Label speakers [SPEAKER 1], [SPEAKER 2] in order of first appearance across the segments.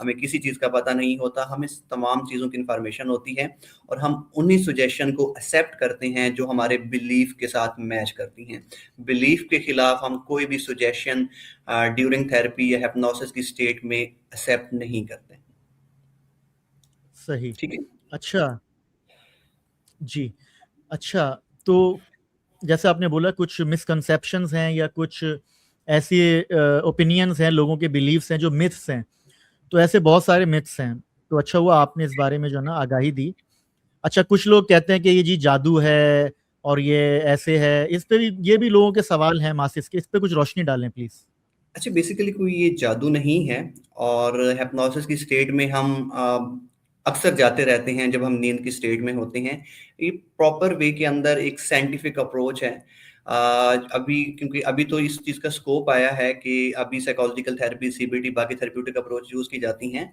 [SPEAKER 1] हमें किसी चीज़ का पता नहीं होता, हमें तमाम चीज़ों की इन्फॉर्मेशन होती है और हम उन्हीं सजेशन को एक्सेप्ट करते हैं जो हमारे बिलीफ के साथ मैच करती हैं। बिलीफ के खिलाफ हम कोई भी सजेशन ड्यूरिंग थेरेपी या हिप्नोसिस की स्टेट में एक्सेप्ट नहीं करते।
[SPEAKER 2] सही।
[SPEAKER 1] ठीक है।
[SPEAKER 2] अच्छा, जी। अच्छा, तो जैसे आपने बोला कुछ मिसकंसेप्शंस हैं या कुछ ऐसी ओपिनियंस हैं, लोगों के बिलीफ्स हैं जो मिथ्स हैं। तो ऐसे बहुत सारे मिथ्स हैं। तो अच्छा हुआ आपने इस बारे में जो है ना आगाही दी। अच्छा, कुछ लोग कहते हैं कि ये जी जादू है और ये ऐसे है। इस पे भी ये भी लोगों के सवाल हैं मासिस के, इस पे कुछ रोशनी डालें प्लीज।
[SPEAKER 1] अच्छा, बेसिकली कोई ये जादू नहीं है और हिप्नोसिस की स्टेट में हम अक्सर जाते रहते हैं जब हम नींद की स्टेट में होते हैं। ये प्रॉपर वे के अंदर एक साइंटिफिक अप्रोच है। अभी क्योंकि अभी तो इस चीज़ का स्कोप आया है कि अभी साइकोलॉजिकल थेरेपी, सीबीटी, बाकी थेरेप्यूटिक अप्रोच यूज़ की जाती हैं।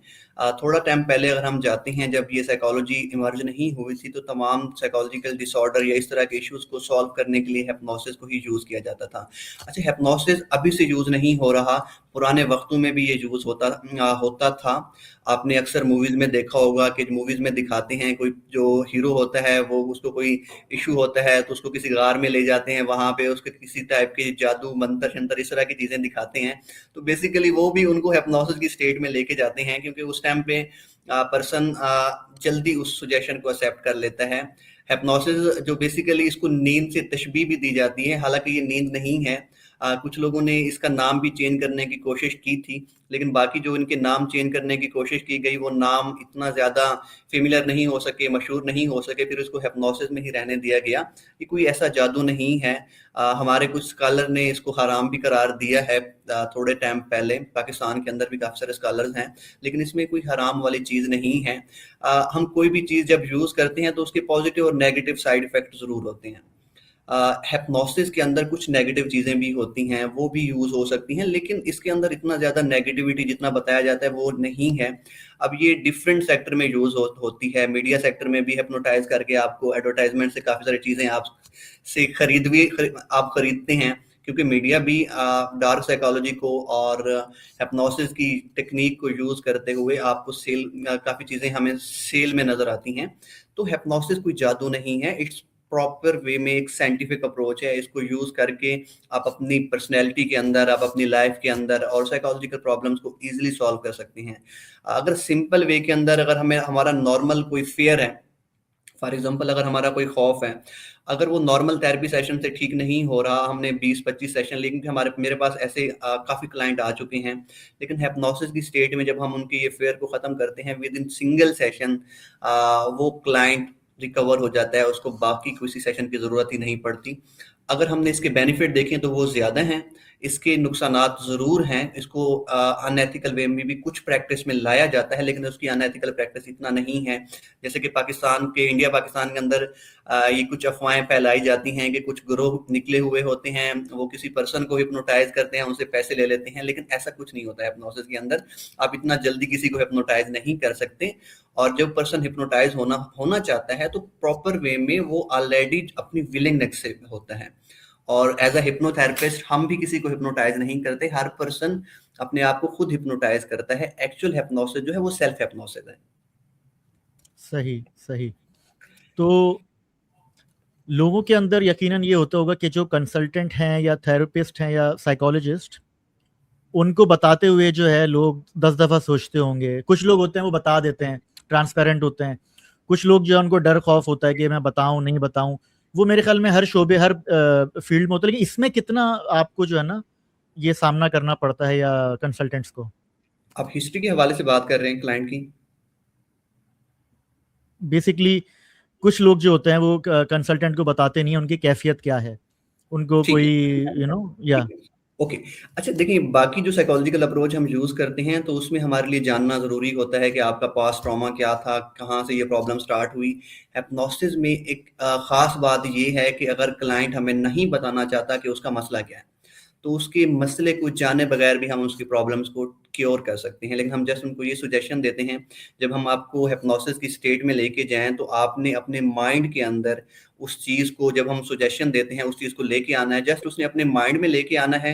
[SPEAKER 1] थोड़ा टाइम पहले अगर हम जाते हैं जब ये साइकोलॉजी इमर्ज नहीं हुई थी तो तमाम साइकोलॉजिकल डिसऑर्डर या इस तरह के इश्यूज़ को सॉल्व करने के लिए हिप्नोसिस को ही यूज़ किया जाता था। अच्छा, हिप्नोसिस अभी से यूज़ नहीं हो रहा, पुराने वक़्तों में भी ये यूज़ होता था। आपने अक्सर मूवीज़ में देखा होगा कि मूवीज़ में दिखाते हैं कोई जो हीरो होता है वो उसको कोई इश्यू होता है तो उसको किसी गार में ले जाते हैं, वहाँ पे उसके किसी टाइप के जादू, मंत्र-शंतर इस तरह की चीज़ें दिखाते हैं। तो बेसिकली वो भी उनको हिप्नोसिस की स्टेट में लेके जाते हैं क्योंकि उस टाइम पे पर्सन जल्दी उस सजेशन को एक्सेप्ट कर लेता है। हिप्नोसिस जो बेसिकली इसको नींद से तशबीह भी दी जाती है, हालाँकि ये नींद नहीं है। कुछ लोगों ने इसका नाम भी चेंज करने की कोशिश की थी, लेकिन बाकी जो इनके नाम चेंज करने की कोशिश की गई, वो नाम इतना ज़्यादा फ़ेमिलियर नहीं हो सके, मशहूर नहीं हो सके, फिर इसको हिप्नोसिस में ही रहने दिया गया। ये कोई ऐसा जादू नहीं है। हमारे कुछ स्कॉलर ने इसको हराम भी करार दिया है थोड़े टाइम पहले। पाकिस्तान के अंदर भी काफ़ी सारे स्कॉलर्स हैं, लेकिन इसमें कोई हराम वाली चीज़ नहीं है। हम कोई भी चीज़ जब यूज़ करते हैं तो उसके पॉजिटिव और नेगेटिव साइड इफ़ेक्ट ज़रूर होते हैं। हिप्नोसिस के अंदर कुछ नेगेटिव चीज़ें भी होती हैं, वो भी यूज़ हो सकती हैं, लेकिन इसके अंदर इतना ज़्यादा नेगेटिविटी जितना बताया जाता है वो नहीं है। अब ये डिफरेंट सेक्टर में यूज़ होती है। मीडिया सेक्टर में भी हिप्नोटाइज़ करके आपको एडवर्टाइज़मेंट से काफ़ी सारी चीज़ें आप से आप खरीदते हैं, क्योंकि मीडिया भी डार्क साइकोलॉजी को और हिप्नोसिस की टेक्नीक को यूज़ करते हुए आपको काफ़ी चीज़ें हमें सेल में नज़र आती हैं। तो हिप्नोसिस कोई जादू नहीं है, इट्स प्रॉपर वे में एक साइंटिफिक अप्रोच है। इसको यूज़ करके आप अपनी पर्सनैलिटी के अंदर, आप अपनी लाइफ के अंदर और साइकोलॉजिकल प्रॉब्लम्स को ईज़िली सॉल्व कर सकते हैं। अगर सिंपल वे के अंदर अगर हमें हमारा नॉर्मल कोई फ़ियर है, फॉर एग्जांपल अगर हमारा कोई खौफ है, अगर वो नॉर्मल थेरेपी सेशन से ठीक नहीं हो रहा, हमने 20-25 सेशन, लेकिन मेरे पास ऐसे काफ़ी क्लाइंट आ चुके हैं, लेकिन हिप्नोसिस की स्टेट में जब हम उनके ये फ़ियर को ख़त्म करते हैं विद इन सिंगल सेशन, वो क्लाइंट रिकवर हो जाता है, उसको बाकी किसी सेशन की ज़रूरत ही नहीं पड़ती। अगर हमने इसके बेनिफिट देखें तो वो ज़्यादा हैं, इसके नुकसानात ज़रूर हैं। इसको अनएथिकल वे में भी कुछ प्रैक्टिस में लाया जाता है, लेकिन उसकी अनएथिकल प्रैक्टिस इतना नहीं है। जैसे कि इंडिया पाकिस्तान के अंदर ये कुछ अफवाहें फैलाई जाती हैं कि कुछ गिरोह निकले हुए होते हैं, वो किसी पर्सन को हिप्नोटाइज करते हैं, उनसे पैसे ले लेते हैं, लेकिन ऐसा कुछ नहीं होता है हिप्नोसिस के अंदर। आप इतना जल्दी किसी को हिप्नोटाइज नहीं कर सकते, और जब पर्सन हिप्नोटाइज होना चाहता है तो प्रॉपर वे में वो ऑलरेडी अपनी विलिंगनेस से होता है। और एज अ हिप्नोथेरेपिस्ट हम भी किसी को हिप्नोटाइज नहीं करते, हर पर्सन अपने आप को खुद हिप्नोटाइज करता है। एक्चुअल हिप्नोसिस जो है वो सेल्फ हिप्नोसिस है।
[SPEAKER 2] सही सही। तो लोगों के अंदर यकीनन ये होता होगा कि जो कंसल्टेंट हैं या थेरेपिस्ट हैं या साइकोलॉजिस्ट, उनको बताते हुए जो है लोग 10 दफ़ा सोचते होंगे। कुछ लोग होते हैं वो बता देते हैं, ट्रांसपेरेंट होते हैं। कुछ लोग जो है उनको डर खौफ होता है कि मैं बताऊं नहीं बताऊं। वो मेरे ख्याल में हर शोबे हर फील्ड में होता है, लेकिन इसमें कितना आपको जो है ना ये सामना करना पड़ता है या कंसल्टेंट्स को?
[SPEAKER 1] आप हिस्ट्री के हवाले से बात कर रहे हैं क्लाइंट की?
[SPEAKER 2] बेसिकली कुछ लोग जो होते हैं वो कंसल्टेंट को बताते नहीं है उनकी कैफियत क्या है, उनको
[SPEAKER 1] ठीक
[SPEAKER 2] कोई
[SPEAKER 1] है,
[SPEAKER 2] या
[SPEAKER 1] ठीक है। ओके। अच्छा देखिए, बाकी जो साइकोलॉजिकल अप्रोच हम यूज़ करते हैं तो उसमें हमारे लिए जानना ज़रूरी होता है कि आपका पास्ट ट्रॉमा क्या था, कहाँ से ये प्रॉब्लम स्टार्ट हुई। हिप्नोसिस में एक ख़ास बात ये है कि अगर क्लाइंट हमें नहीं बताना चाहता कि उसका मसला क्या है, तो उसके मसले को जाने बगैर भी हम उसकी प्रॉब्लम्स को क्योर कर सकते हैं। लेकिन हम जस्ट उनको ये सजेशन देते हैं, जब हम आपको हिप्नोसिस की स्टेट में लेके जाएँ तो आपने अपने माइंड के अंदर उस चीज़ को, जब हम सजेशन देते हैं उस चीज़ को लेके आना है, जस्ट उसने अपने माइंड में लेके आना है।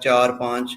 [SPEAKER 1] 4-5,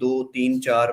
[SPEAKER 1] 2-3-4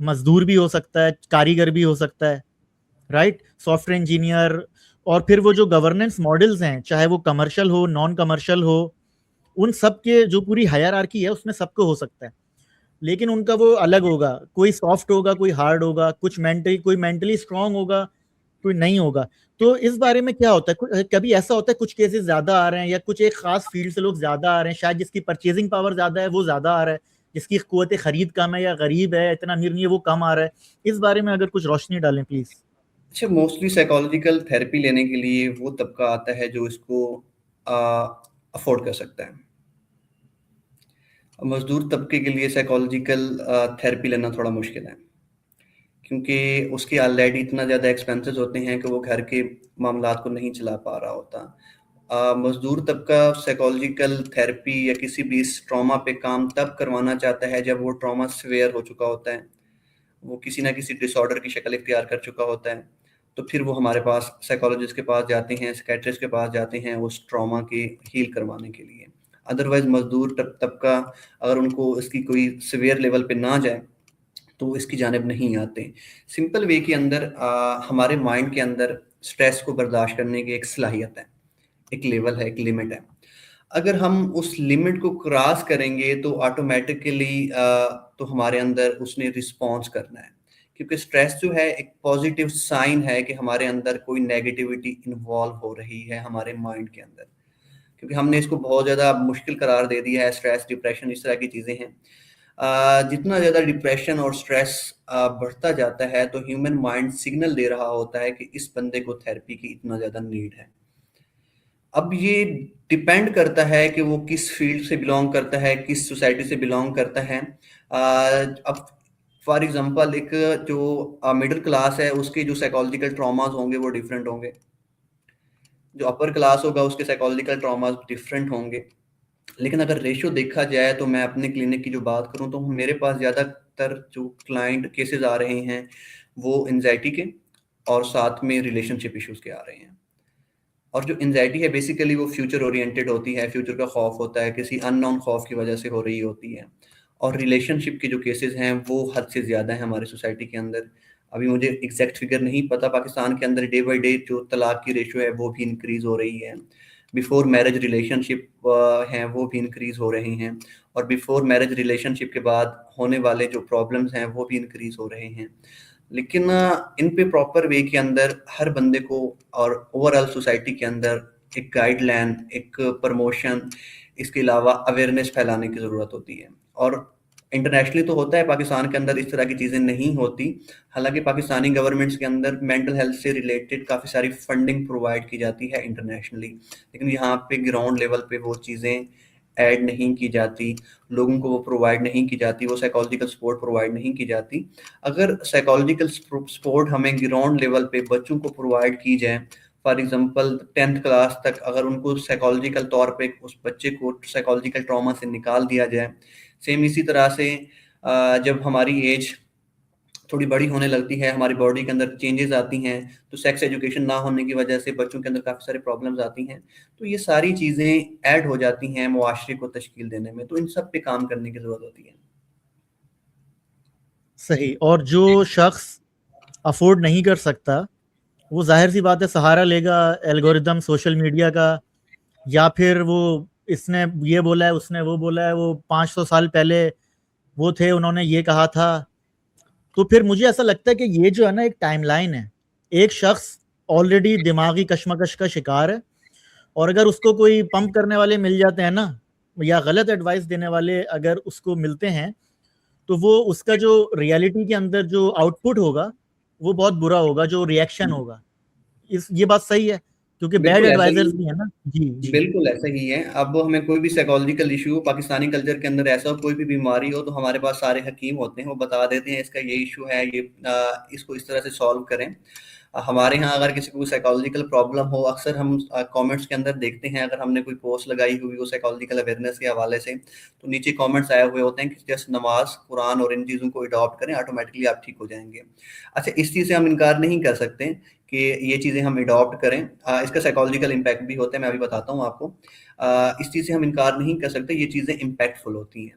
[SPEAKER 2] मजदूर भी हो सकता है, कारीगर भी हो सकता है, राइट, सॉफ्टवेयर इंजीनियर। और फिर वो जो गवर्नेंस मॉडल्स हैं, चाहे वो कमर्शियल हो, नॉन कमर्शियल हो, उन सब के जो पूरी हायरार्की है उसमें सबको हो सकता है, लेकिन उनका वो अलग होगा। कोई सॉफ्ट होगा, कोई हार्ड होगा, कुछ मेंटली, कोई मेंटली स्ट्रांग होगा, कोई नहीं होगा। तो इस बारे में क्या होता है, कभी ऐसा होता है कुछ केसेस ज्यादा आ रहे हैं, या कुछ एक खास फील्ड से लोग ज्यादा आ रहे हैं, शायद जिसकी परचेजिंग पावर ज्यादा है वो ज्यादा आ रहा है, जिसकी कुव्वत खरीद कम है या गरीब है, इतना अमीर नहीं है, वो कम आ रहा है। इस बारे में अगर कुछ रोशनी डालें प्लीज।
[SPEAKER 1] अच्छा, मोस्टली साइकोलॉजिकल थेरेपी लेने के लिए वो तबका आता है जो इसको अफोर्ड कर सकता है। मजदूर तबके के लिए साइकोलॉजिकल थेरेपी लेना थोड़ा मुश्किल है, क्योंकि उसके ऑलरेडी इतना ज़्यादा एक्सपेंसेस होते हैं कि वो घर के मामलात को नहीं चला पा रहा होता। मजदूर तबका साइकोलॉजिकल थेरेपी या किसी भी इस ट्रॉमा पे काम तब करवाना चाहता है जब वो ट्रॉमा सीवियर हो चुका होता है, वो किसी ना किसी डिसऑर्डर की शक्ल इख्तियार कर चुका होता है। तो फिर वो हमारे पास साइकोलॉजिस्ट के पास जाते हैं, साइकियाट्रिस्ट के पास जाते हैं उस ट्रॉमा के हील करवाने के लिए। अदरवाइज मजदूर तबका अगर उनको इसकी कोई सीवियर लेवल पे ना जाए तो वो इसकी जानिब नहीं आते। सिंपल वे के अंदर हमारे माइंड के अंदर स्ट्रेस को बर्दाश्त करने की एक सलाहियत है, एक लेवल है, एक लिमिट है। अगर हम उस लिमिट को क्रॉस करेंगे तो ऑटोमेटिकली तो हमारे अंदर उसने रिस्पॉन्स करना है, क्योंकि स्ट्रेस जो है एक पॉजिटिव साइन है कि हमारे अंदर कोई नेगेटिविटी इन्वॉल्व हो रही है हमारे माइंड के अंदर, क्योंकि हमने इसको बहुत ज़्यादा मुश्किल करार दे दिया है। स्ट्रेस, डिप्रेशन, इस तरह की चीज़ें हैं। जितना ज़्यादा डिप्रेशन और स्ट्रेस बढ़ता जाता है तो ह्यूमन माइंड सिग्नल दे रहा होता है कि इस बंदे को थेरेपी की इतना ज़्यादा नीड है। अब ये डिपेंड करता है कि वो किस फील्ड से बिलोंग करता है, किस सोसाइटी से बिलोंग करता है। अब फॉर एग्जांपल एक जो मिडिल क्लास है उसके जो साइकोलॉजिकल ट्रॉमास होंगे वो डिफरेंट होंगे, जो अपर क्लास होगा उसके साइकोलॉजिकल ट्रॉमास डिफरेंट होंगे। लेकिन अगर रेशियो देखा जाए तो मैं अपने क्लिनिक की जो बात करूं तो मेरे पास ज़्यादातर जो क्लाइंट केसेस आ रहे हैं वो एंजाइटी के और साथ में रिलेशनशिप इश्यूज के आ रहे हैं। और जो एंजाइटी है बेसिकली वो फ्यूचर ओरिएंटेड होती है, फ्यूचर का खौफ होता है, किसी अननोन खौफ की वजह से हो रही होती है। और रिलेशनशिप के जो केसेस हैं वो हद से ज़्यादा हैं हमारी सोसाइटी के अंदर। अभी मुझे एग्जैक्ट फिगर नहीं पता, पाकिस्तान के अंदर डे बाई डे जो तलाक की रेशियो है वो भी इंक्रीज़ हो रही है। बिफोर मैरिज रिलेशनशिप हैं वो भी इंक्रीज़ हो रहे हैं, और बिफोर मैरिज रिलेशनशिप के बाद होने वाले जो प्रॉब्लम्स हैं वो भी इंक्रीज़ हो रहे हैं। लेकिन इन पे प्रॉपर वे के अंदर हर बंदे को और ओवरऑल सोसाइटी के अंदर एक गाइडलाइन, एक प्रमोशन, इसके अलावा अवेयरनेस फैलाने की ज़रूरत होती है। और इंटरनेशनली तो होता है, पाकिस्तान के अंदर इस तरह की चीज़ें नहीं होती। हालांकि पाकिस्तानी गवर्नमेंट्स के अंदर मेंटल हेल्थ से रिलेटेड काफ़ी सारी फंडिंग प्रोवाइड की जाती है इंटरनेशनली, लेकिन यहाँ पे ग्राउंड लेवल पे वो चीज़ें ऐड नहीं की जाती, लोगों को वो प्रोवाइड नहीं की जाती, वो साइकोलॉजिकल सपोर्ट प्रोवाइड नहीं की जाती। अगर साइकोलॉजिकल सपोर्ट हमें ग्राउंड लेवल पे बच्चों को प्रोवाइड की जाए, फॉर एग्जांपल 10th क्लास तक अगर उनको साइकोलॉजिकल तौर पे उस बच्चे को साइकोलॉजिकल ट्रॉमा से निकाल दिया जाए। सेम इसी तरह से जब हमारी एज थोड़ी बड़ी होने लगती है, हमारी बॉडी के अंदर चेंजेस आती हैं, तो सेक्स एजुकेशन ना होने की वजह से बच्चों के अंदर काफ़ी सारी प्रॉब्लम्स आती हैं। तो ये सारी चीज़ें ऐड हो जाती हैं मुआशरे को तश्कील देने में, तो इन सब पे काम करने की ज़रूरत होती है।
[SPEAKER 2] सही। और जो शख्स अफोर्ड नहीं कर सकता, वो जाहिर सी बात है सहारा लेगा एल्गोरिदम सोशल मीडिया का, या फिर वो इसने ये बोला है, उसने वो बोला है, वो 500 साल पहले वो थे, उन्होंने ये कहा था। तो फिर मुझे ऐसा लगता है कि ये जो है ना एक टाइमलाइन है। एक शख्स ऑलरेडी दिमागी कश्मकश का शिकार है, और अगर उसको कोई पंप करने वाले मिल जाते हैं ना, या गलत एडवाइस देने वाले अगर उसको मिलते हैं, तो वो उसका जो रियलिटी के अंदर जो आउटपुट होगा वो बहुत बुरा होगा, जो रिएक्शन होगा। ये बात सही है, क्योंकि बैड
[SPEAKER 1] बिल्कुल ऐसा ही
[SPEAKER 2] एडवाइजर्स भी है ना। जी जी।
[SPEAKER 1] बिल्कुल ऐसा ही है। अब हमें कोई भी साइकोलॉजिकल इशू पाकिस्तानी कल्चर के अंदर ऐसा कोई भी बीमारी हो तो हमारे पास सारे हकीम होते हैं, वो बता देते हैं इसका ये इशू है, ये इसको इस तरह से सॉल्व करें। हमारे यहाँ अगर किसी को साइकोलॉजिकल प्रॉब्लम हो, अक्सर हम कमेंट्स के अंदर देखते हैं, अगर हमने कोई पोस्ट लगाई हुई हो साइकोलॉजिकल अवेयरनेस के हवाले से, तो नीचे कमेंट्स आए हुए होते हैं कि जस्ट नमाज, कुरान और इन चीज़ों को अडॉप्ट करें, ऑटोमेटिकली आप ठीक हो जाएंगे। अच्छा, इस चीज़ से हम इनकार नहीं कर सकते कि ये चीज़ें हम अडॉप्ट करें। इसका साइकोलॉजिकल इम्पैक्ट भी होता है, मैं अभी बताता हूँ आपको। इस चीज़ से हम इनकार नहीं कर सकते, ये चीज़ें इम्पैक्टफुल होती हैं।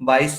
[SPEAKER 1] 22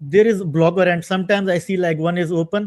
[SPEAKER 2] There is blocker and sometimes I see like one is open,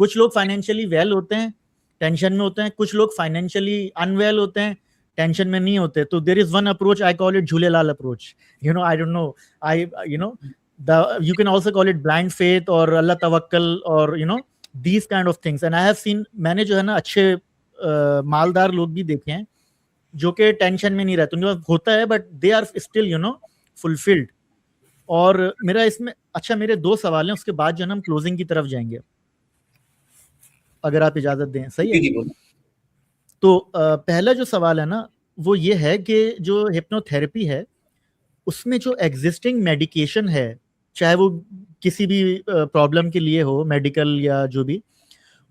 [SPEAKER 2] कुछ लोग फाइनेंशियली वेल होते हैं, टेंशन में होते हैं, कुछ लोग फाइनेंशियली अनवेल होते हैं, टेंशन में नहीं होते. तो there is one approach, I call it Jhulelal approach. I don't know, I you can also call it blind faith or Allah tawakkal or these kind of things. And I have seen, मैंने जो है ना अच्छे मालदार लोग भी देखे हैं जो कि टेंशन में नहीं रहते, उनके पास होता है but they are still fulfilled. और मेरा इसमें मेरे 2 सवाल हैं, उसके बाद जो है ना हम क्लोजिंग की तरफ जाएंगे, अगर आप इजाजत दें. सही है? तो पहला जो सवाल है ना वो ये है कि जो हिप्नोथेरेपी है उसमें जो एग्जिस्टिंग मेडिकेशन है, चाहे वो किसी भी प्रॉब्लम के लिए हो, मेडिकल या जो भी,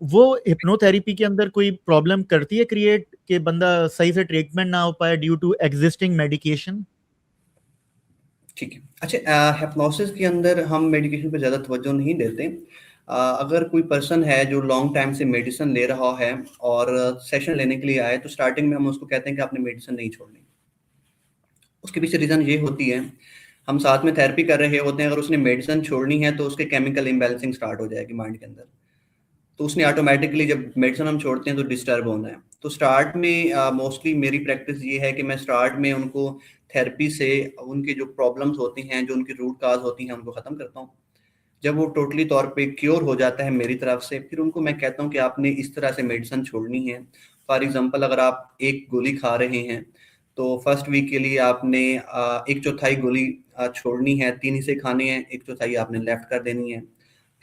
[SPEAKER 2] वो हिप्नोथेरेपी के अंदर कोई प्रॉब्लम करती है क्रिएट कि बंदा सही से ट्रीटमेंट ना हो पाए ड्यू टू एग्जिस्टिंग मेडिकेशन?
[SPEAKER 1] ठीक है. अच्छा, हिप्नोसिस के अंदर हम मेडिकेशन पे ज़्यादा तवज्जो नहीं देते. अगर कोई पर्सन है जो लॉन्ग टाइम से मेडिसिन ले रहा है और सेशन लेने के लिए आए, तो स्टार्टिंग में हम उसको कहते हैं कि आपने मेडिसिन नहीं छोड़नी. उसके पीछे रीज़न ये होती है, हम साथ में थेरेपी कर रहे होते हैं, अगर उसने मेडिसिन छोड़नी है तो उसके केमिकल इम्बैलेंसिंग स्टार्ट हो जाएगी माइंड के अंदर. तो उसने ऑटोमेटिकली, जब मेडिसिन हम छोड़ते हैं तो डिस्टर्ब होना है. तो स्टार्ट में मोस्टली मेरी प्रैक्टिस ये है कि मैं स्टार्ट में उनको थेरेपी से उनके जो प्रॉब्लम्स होती हैं, जो उनकी रूट काज होती हैं, उनको ख़त्म करता हूँ. जब वो टोटली तौर पे क्योर हो जाता है मेरी तरफ से, फिर उनको मैं कहता हूँ कि आपने इस तरह से मेडिसिन छोड़नी है. फॉर एग्जांपल, अगर आप एक गोली खा रहे हैं तो फर्स्ट वीक के लिए आपने 1/4 गोली छोड़नी है, 3 हिस्से खाने हैं, 1/4 आपने लेफ्ट कर देनी है.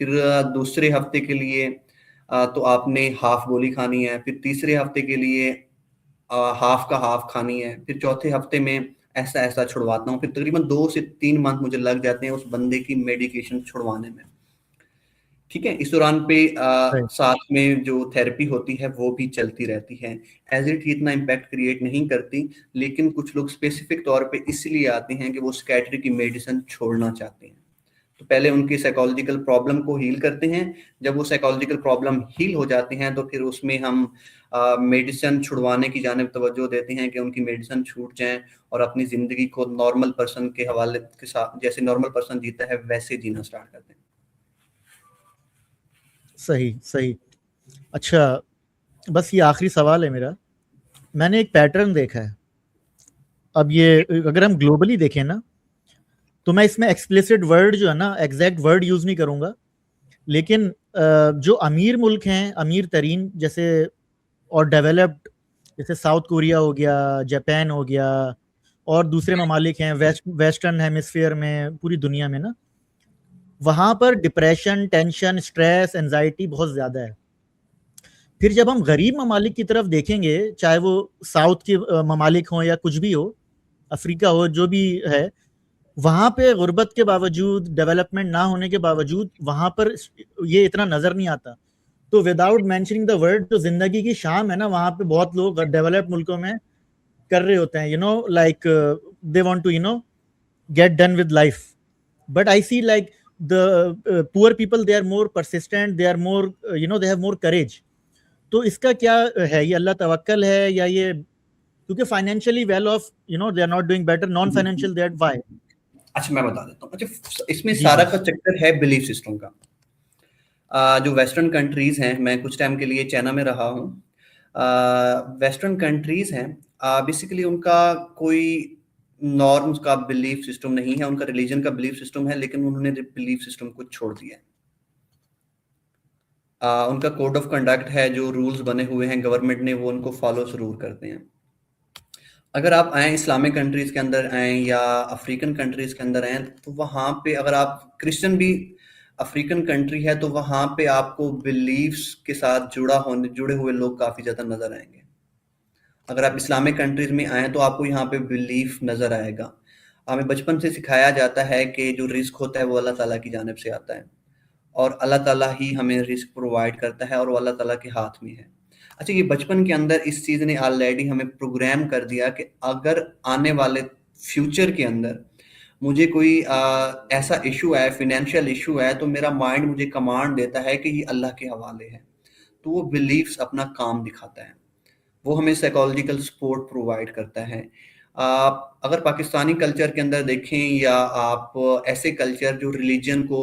[SPEAKER 1] फिर दूसरे हफ्ते के लिए तो आपने हाफ गोली खानी है. फिर तीसरे हफ्ते के लिए हाफ का हाफ खानी है. फिर चौथे हफ्ते में ऐसा ऐसा छुड़वाता हूँ. फिर तकरीबन 2 से 3 मंथ मुझे लग जाते हैं उस बंदे की मेडिकेशन छुड़वाने में. ठीक है. इस दौरान पे साथ में जो थेरेपी होती है वो भी चलती रहती है. एज इट इतना इम्पैक्ट क्रिएट नहीं करती, लेकिन कुछ लोग स्पेसिफिक तौर पे इसलिए आते हैं कि वो साइकियाट्री की मेडिसिन छोड़ना चाहते हैं. तो पहले उनकी साइकोलॉजिकल प्रॉब्लम को हील करते हैं. जब वो साइकोलॉजिकल प्रॉब्लम हील हो जाती हैं तो फिर उसमें हम मेडिसिन छुड़वाने की जानिब तवज्जो देते हैं कि उनकी मेडिसिन छूट जाएं और अपनी ज़िंदगी को नॉर्मल पर्सन के हवाले के साथ, जैसे नॉर्मल पर्सन जीता है वैसे जीना स्टार्ट करते हैं.
[SPEAKER 2] सही सही. अच्छा, बस ये आखिरी सवाल है मेरा. मैंने एक पैटर्न देखा है. अब ये अगर हम ग्लोबली देखें ना, तो मैं इसमें एक्सप्लिसिट वर्ड जो है ना, एग्जैक्ट वर्ड यूज नहीं करूंगा, लेकिन जो अमीर मुल्क हैं, अमीर तरीन जैसे, और डेवलप्ड जैसे साउथ कोरिया हो गया, जापान हो गया, और दूसरे ममालिक हैं वेस्टर्न हेमिस्फीयर में, पूरी दुनिया में ना, वहाँ पर डिप्रेशन, टेंशन, स्ट्रेस, एंजाइटी बहुत ज़्यादा है. फिर जब हम गरीब ममालिक की तरफ देखेंगे, चाहे वो साउथ के ममालिक हों या कुछ भी हो, अफ्रीका हो, जो भी है, वहाँ पे गुर्बत के बावजूद, डेवलपमेंट ना होने के बावजूद, वहाँ पर ये इतना नज़र नहीं आता. तो विदाउट मेंशनिंग द वर्ड, जो जिंदगी की शाम है ना, वहाँ पे बहुत लोग डेवलप्ड मुल्कों में कर रहे होते हैं, like they want to get done with life. But I see like the poor people, they are more persistent, they are more they have more courage. तो इसका क्या है? ये अल्लाह तवक्कल है या ये क्योंकि financially well off they are not doing better, non financial that why?
[SPEAKER 1] अच्छा, मैं बता देता हूँ. अच्छा, इसमें सारा का चक्कर है बिलीफ सिस्टम का. जो वेस्टर्न कंट्रीज हैं, मैं कुछ टाइम के लिए चाइना में रहा हूँ. वेस्टर्न कंट्रीज हैं, बेसिकली उनका कोई नॉर्म्स का बिलीफ सिस्टम नहीं है, उनका रिलीजन का बिलीफ सिस्टम है, लेकिन उन्होंने बिलीफ सिस्टम को छोड़ दिया है. उनका कोड ऑफ कंडक्ट है, जो रूल्स बने हुए हैं गवर्नमेंट ने, वो उनको फॉलो जरूर करते हैं. अगर आप आए इस्लामिक कंट्रीज के अंदर आए या अफ्रीकन कंट्रीज के अंदर आए, तो वहाँ पे अगर आप क्रिश्चियन भी अफ्रीकन कंट्री है तो वहाँ पे आपको बिलीफ्स के साथ जुड़े हुए लोग काफ़ी ज़्यादा नज़र आएंगे. अगर आप इस्लामिक कंट्रीज में आए तो आपको यहाँ पे बिलीफ नज़र आएगा. हमें बचपन से सिखाया जाता है कि जो रिस्क होता है वो अल्लाह ताला की जानिब से आता है, और अल्लाह ताला ही हमें रिस्क प्रोवाइड करता है, और वो अल्लाह ताला के हाथ में है. अच्छा, ये बचपन के अंदर इस चीज़ ने ऑलरेडी हमें प्रोग्राम कर दिया कि अगर आने वाले फ्यूचर के अंदर मुझे कोई ऐसा इशू है, फाइनेंशियल इशू है, तो मेरा माइंड मुझे कमांड देता है कि ये अल्लाह के हवाले है. तो वो बिलीफ्स अपना काम दिखाता है, वो हमें साइकोलॉजिकल सपोर्ट प्रोवाइड करता है. आप अगर पाकिस्तानी कल्चर के अंदर देखें या आप ऐसे कल्चर जो रिलीजन को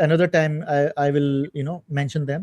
[SPEAKER 2] another time I will mention them.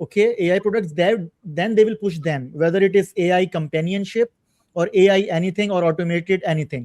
[SPEAKER 2] okay, AI products, then they will push them, whether it is AI companionship or AI anything or automated anything.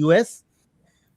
[SPEAKER 2] US